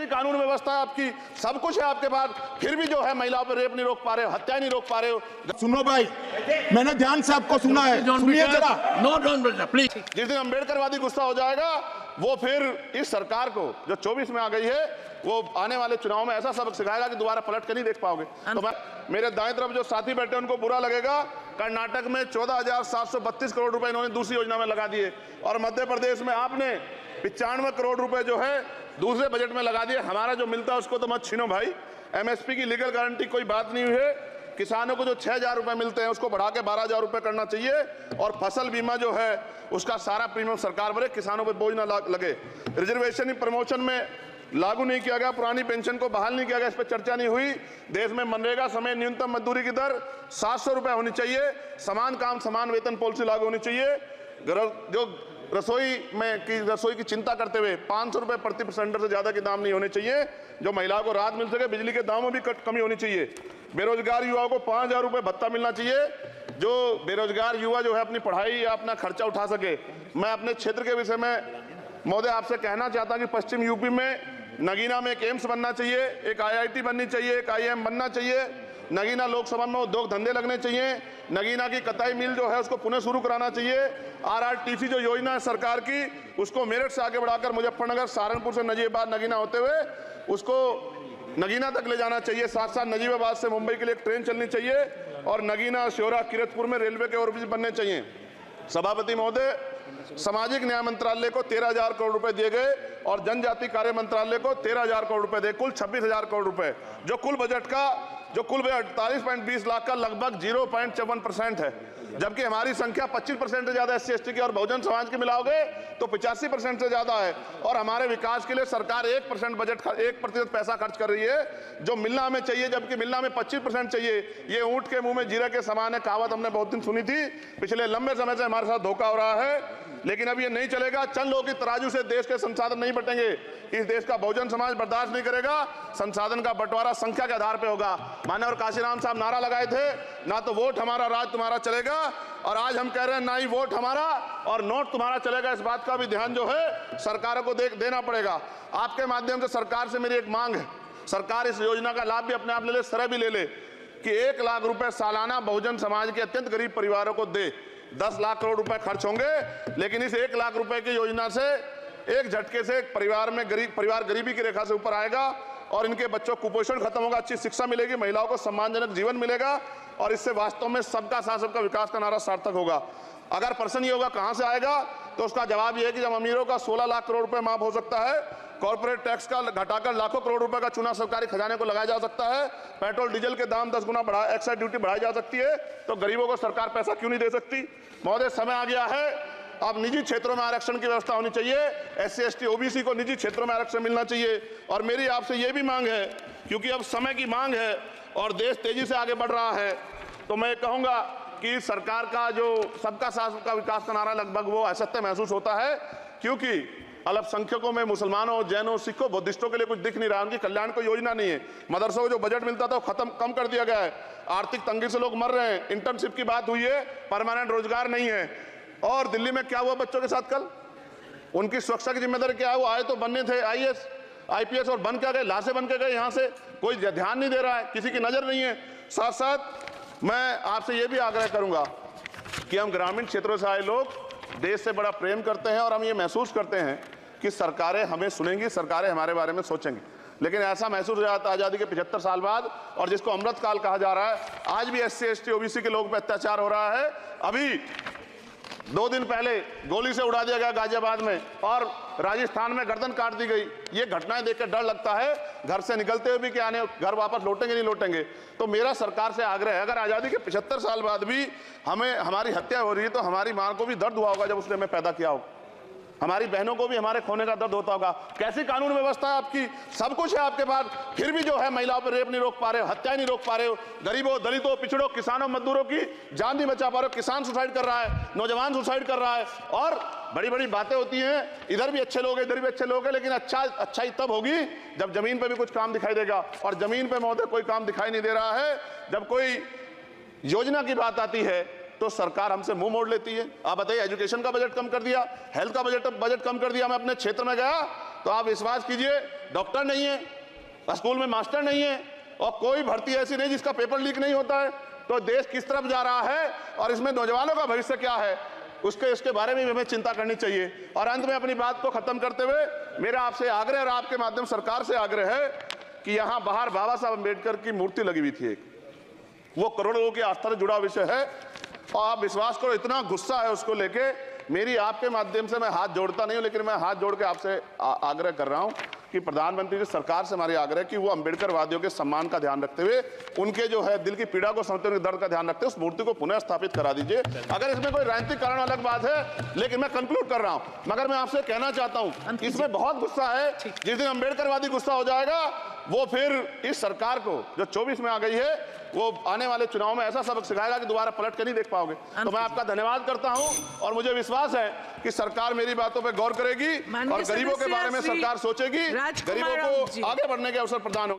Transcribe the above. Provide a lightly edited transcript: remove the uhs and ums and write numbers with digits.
कैसी कानून व्यवस्था है आपकी? सब कुछ है आपके पास, फिर भी जो है महिलाओं पर रेप नहीं रोक पा रहे हो, हत्या नहीं रोक पा रहे हो। सुनो भाई, मैंने ध्यान से आपको सुना है, सुनिए जरा। No don't please. जिस दिन अम्बेडकरवादी गुस्सा हो जाएगा वो फिर इस सरकार को जो 24 में आ गई है वो आने वाले चुनाव में ऐसा सबक सिखाएगा कि दोबारा पलट कर नहीं देख पाओगे। तो मेरे दाएं तरफ जो साथी बैठे उनको बुरा लगेगा, कर्नाटक में 14,732 करोड़ रुपए इन्होंने दूसरी योजना में लगा दिए और मध्य प्रदेश में आपने 95 करोड़ रुपए जो है दूसरे बजट में लगा दिए। हमारा जो मिलता है उसको तो मत छीनो भाई। एमएसपी की लीगल गारंटी कोई बात नहीं हुई है। किसानों को जो 6,000 रुपए मिलते हैं उसको बढ़ा के 12,000 रुपए करना चाहिए और फसल बीमा जो है उसका सारा प्रीमियम सरकार भरे, किसानों पर बोझ ना लगे। रिजर्वेशन प्रमोशन में लागू नहीं किया गया, पुरानी पेंशन को बहाल नहीं किया गया, इस पर चर्चा नहीं हुई। देश में मनरेगा समय न्यूनतम मजदूरी की दर 700 रुपए होनी चाहिए। समान काम समान वेतन पॉलिसी लागू होनी चाहिए। जो रसोई की चिंता करते हुए 500 रुपए प्रति सिलेंडर से ज्यादा के दाम नहीं होने चाहिए, जो महिलाओं को राहत मिल सके। बिजली के दामों में भी कमी होनी चाहिए। बेरोजगार युवाओं को 5,000 रुपए भत्ता मिलना चाहिए, जो बेरोजगार युवा जो है अपनी पढ़ाई या अपना खर्चा उठा सके। मैं अपने क्षेत्र के विषय में महोदय आपसे कहना चाहता हूं कि पश्चिम यूपी में नगीना में एक एम्स बनना चाहिए, एक IIT बननी चाहिए, एक IIM बनना चाहिए। नगीना लोकसभा में उद्योग धंधे लगने चाहिए। नगीना की कताई मिल जो है उसको पुनः शुरू कराना चाहिए। RRTC जो योजना है सरकार की उसको मेरठ से आगे बढ़ाकर मुजफ्फरनगर, सहारनपुर से नजीबाबाद नगीना होते हुए उसको नगीना तक ले जाना चाहिए। साथ साथ नजीबाबाद से मुंबई के लिए एक ट्रेन चलनी चाहिए और नगीना, श्योरा, किरतपुर में रेलवे के ओवरब्रिज बनने चाहिए। सभापति महोदय, सामाजिक न्याय मंत्रालय को 13,000 करोड़ रुपए दिए गए और जनजाति कार्य मंत्रालय को 13,000 करोड़ रुपए दे, कुल 26,000 करोड़ रुपए, जो कुल बजट 48.20 लाख का लगभग 0.54% है। जबकि हमारी संख्या 25% से ज्यादा SC/ST की और बहुजन समाज की मिलाओगे तो 85% से ज्यादा है। और हमारे विकास के लिए सरकार 1% बजट 1% पैसा खर्च कर रही है, जो मिलना हमें चाहिए, जबकि मिलना हमें 25% चाहिए। ये ऊंट के मुंह में जीरा के समान है, कहावत हमने बहुत दिन सुनी थी। पिछले लंबे समय से हमारे साथ धोखा हो रहा है, लेकिन अब ये नहीं चलेगा। चंद लोगों की तराजू से देश के संसाधन नहीं बटेंगे। इस देश का बहुजन समाज बर्दाश्त नहीं करेगा। संसाधन का बंटवारा संख्या के आधार पर होगा। माननीय काशीराम साहब नारा लगाए थे, ना तो वोट हमारा राज तुम्हारा चलेगा, और आज हम कह रहे हैं ना ही वोट हमारा और नोट तुम्हारा चलेगा। इस बात का भी ध्यान जो है सरकारों को देना पड़ेगा। आपके माध्यम से सरकार से मेरी एक मांग है, सरकार इस योजना का लाभ भी अपने आप ले ले, सरह भी ले ले कि 1 लाख रुपए सालाना बहुजन समाज के अत्यंत गरीब परिवारों को दे। 10 लाख करोड़ रुपए खर्च होंगे, लेकिन इस 1 लाख रुपए की योजना से एक झटके से परिवार गरीबी की रेखा से ऊपर आएगा और इनके बच्चों को कुपोषण खत्म होगा, अच्छी शिक्षा मिलेगी, महिलाओं को सम्मानजनक जीवन मिलेगा और इससे वास्तव में सबका साथ सबका विकास का नारा सार्थक होगा। अगर प्रश्न ये होगा कहां से आएगा, तो उसका जवाब ये है कि जब अमीरों का 16 लाख करोड़ रुपए माफ हो सकता है, कॉर्पोरेट टैक्स का घटाकर लाखों करोड़ रुपए का चूना सरकारी खजाने को लगाया जा सकता है, पेट्रोल डीजल के दाम 10 गुना एक्साइज ड्यूटी बढ़ाई जा सकती है, तो गरीबों को सरकार पैसा क्यों नहीं दे सकती? महोदय, समय आ गया है, अब निजी क्षेत्रों में आरक्षण की व्यवस्था होनी चाहिए। SC/ST OBC को निजी क्षेत्रों में आरक्षण मिलना चाहिए। और मेरी आपसे ये भी मांग है, क्योंकि अब समय की मांग है और देश तेजी से आगे बढ़ रहा है, तो मैं कहूंगा कि सरकार का जो सबका साथ सबका विकास का नारा लगभग वो असत्य महसूस होता है, क्योंकि अल्पसंख्यकों में मुसलमानों, जैनों, सिखों, बुद्धिस्टों के लिए कुछ दिख नहीं रहा, उनकी कल्याण कोई योजना नहीं है। मदरसों को जो बजट मिलता था वो कम कर दिया गया है। आर्थिक तंगी से लोग मर रहे हैं। इंटर्नशिप की बात हुई है, परमानेंट रोजगार नहीं है। और दिल्ली में क्या हुआ बच्चों के साथ कल? उनकी सुरक्षा की जिम्मेदारी क्या है? वो आए तो बनने थे IAS IPS और बन क्या गए, लाशें बन के गए। यहाँ से कोई ध्यान नहीं दे रहा है, किसी की नजर नहीं है। साथ साथ मैं आपसे ये भी आग्रह करूंगा कि हम ग्रामीण क्षेत्रों से आए लोग देश से बड़ा प्रेम करते हैं और हम ये महसूस करते हैं कि सरकारें हमें सुनेंगी, सरकारें हमारे बारे में सोचेंगी। लेकिन ऐसा महसूस हो जाता है आज़ादी के 75 साल बाद, और जिसको अमृत काल कहा जा रहा है, आज भी SC/ST OBC के लोगों पर अत्याचार हो रहा है। अभी 2 दिन पहले गोली से उड़ा दिया गया गाजियाबाद में और राजस्थान में गर्दन काट दी गई। ये घटनाएं देखकर डर लगता है, घर से निकलते हुए भी कि आने घर वापस लौटेंगे नहीं लौटेंगे। तो मेरा सरकार से आग्रह है, अगर आज़ादी के 75 साल बाद भी हमारी हत्या हो रही है, तो हमारी मां को भी दर्द हुआ होगा जब उसने हमें पैदा किया होगा। हमारी बहनों को भी हमारे खोने का दर्द होता होगा। कैसी कानून व्यवस्था है आपकी? सब कुछ है आपके पास, फिर भी जो है महिलाओं पर रेप नहीं रोक पा रहे हो, हत्या नहीं रोक पा रहे हो, गरीबों, दलितों, पिछड़ों, किसानों, मजदूरों की जान नहीं बचा पा रहे हो। किसान सुसाइड कर रहा है, नौजवान सुसाइड कर रहा है, और बड़ी बड़ी बातें होती हैं, इधर भी अच्छे लोग हैं, इधर भी अच्छे लोग हैं, लेकिन अच्छाई तब होगी जब जमीन पर भी कुछ काम दिखाई देगा। और जमीन पर महोदय कोई काम दिखाई नहीं दे रहा है। जब कोई योजना की बात आती है तो सरकार हमसे मुंह मोड़ लेती है। आप बताइए, एजुकेशन का बजट कम कर दिया, हेल्थ का बजट कम कर दिया। मैं अपने क्षेत्र में गया, तो आप विश्वास कीजिए, डॉक्टर नहीं है, स्कूल में मास्टर नहीं है, और कोई भर्ती ऐसी नहीं जिसका पेपर लीक नहीं होता है। तो देश किस तरफ जा रहा है और इसमें नौजवानों का भविष्य क्या है, इसके बारे में भी हमें चिंता करनी चाहिए। और अंत में अपनी बात को खत्म करते हुए मेरा आपसे आग्रह और आपके माध्यम सरकार से आग्रह है कि यहाँ बाहर बाबा साहब अम्बेडकर की मूर्ति लगी हुई थी, वो करोड़ों लोगों की आस्था से जुड़ा विषय है, और आप विश्वास करो इतना गुस्सा है उसको लेके, मेरी आपके माध्यम से मैं हाथ जोड़ता नहीं हूं, लेकिन मैं हाथ जोड़ के आपसे आग्रह कर रहा हूं कि प्रधानमंत्री जी सरकार से हमारी आग्रह कि वो अम्बेडकर वादियों के सम्मान का ध्यान रखते हुए, उनके जो है दिल की पीड़ा को समझते हुए, दर्द का ध्यान रखते हुए उस मूर्ति को पुनः स्थापित करा दीजिए। अगर इसमें कोई राजनीतिक कारण अलग बात है, लेकिन मैं कंक्लूड कर रहा हूं, मगर मैं आपसे कहना चाहता हूं इसमें बहुत गुस्सा है। जिस दिन अम्बेडकरवादी गुस्सा हो जाएगा, वो फिर इस सरकार को जो 24 में आ गई है, वो आने वाले चुनाव में ऐसा सबक सिखाएगा कि दोबारा पलट कर नहीं देख पाओगे। तो मैं आपका धन्यवाद करता हूं, और मुझे विश्वास है कि सरकार मेरी बातों पे गौर करेगी और गरीबों के बारे में सरकार सोचेगी, गरीबों को आगे बढ़ने के अवसर प्रदान होंगे।